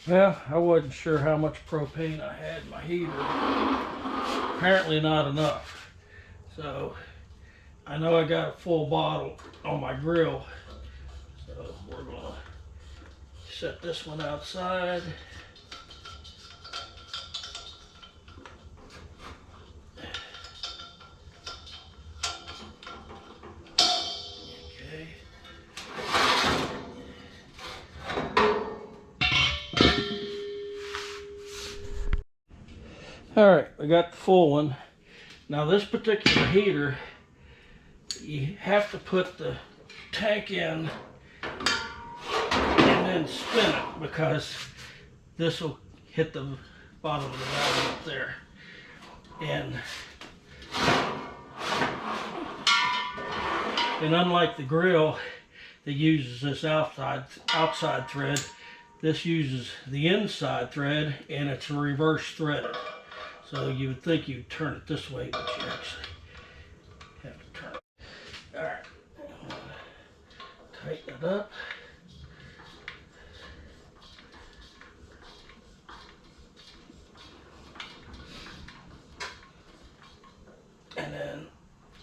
Well, I wasn't sure how much propane I had in my heater. Apparently not enough. So I know I got a full bottle on my grill. So we're gonna set this one outside. Okay. All right, we got the full one. Now this particular heater, you have to put the tank in and then spin it, because this will hit the bottom of the valve up there. And unlike the grill that uses this outside thread, this uses the inside thread, and it's reverse threaded. So you would think you'd turn it this way, but you actually have to turn it. All right, tighten it up. And then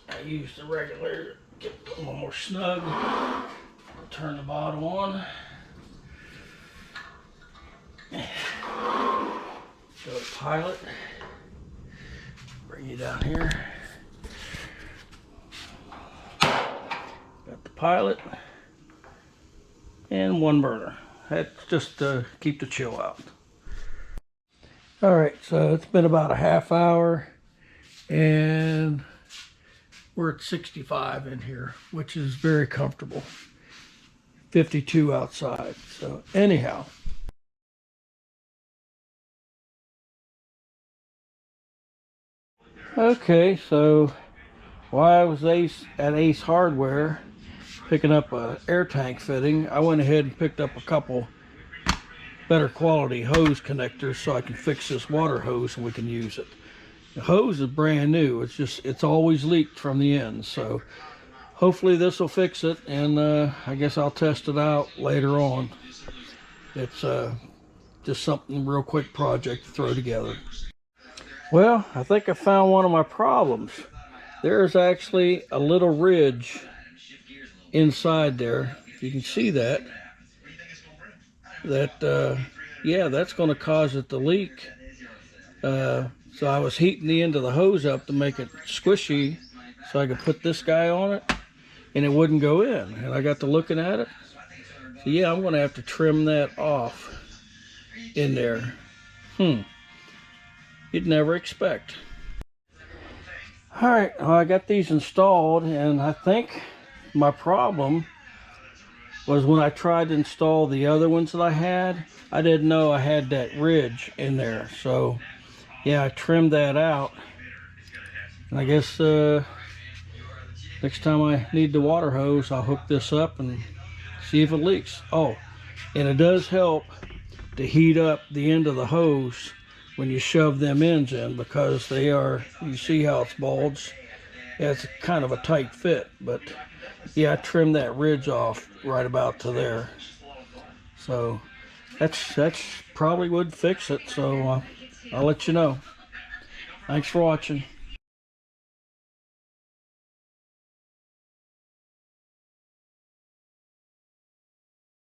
I use the regulator to get a little more snug. Turn the bottom on. Go to pilot. Bring you down here. Got the pilot and one burner. That's just to keep the chill out. All right, so it's been about a half hour and we're at 65 in here, which is very comfortable. 52 outside. So anyhow, okay, so while I was at Ace Hardware picking up a air tank fitting, I went ahead and picked up a couple better quality hose connectors so I can fix this water hose and we can use it. The hose is brand new. It's always leaked from the end. So hopefully this will fix it, and I guess I'll test it out later on. It's just something real quick project to throw together. Well, I think I found one of my problems. There's actually a little ridge inside there. If you can see that, yeah, that's going to cause it to leak. So I was heating the end of the hose up to make it squishy so I could put this guy on it, and it wouldn't go in. And I got to looking at it. So yeah, I'm going to have to trim that off in there. You'd never expect. All right, well, I got these installed, and I think my problem was when I tried to install the other ones that I had, I didn't know I had that ridge in there. So yeah, I trimmed that out. And I guess next time I need the water hose, I'll hook this up and see if it leaks. Oh, and it does help to heat up the end of the hose when you shove them ends in, because they are, you see how it's bulged? Yeah, it's kind of a tight fit, but yeah, I trimmed that ridge off right about to there. So that's probably would fix it. So I'll let you know. Thanks for watching.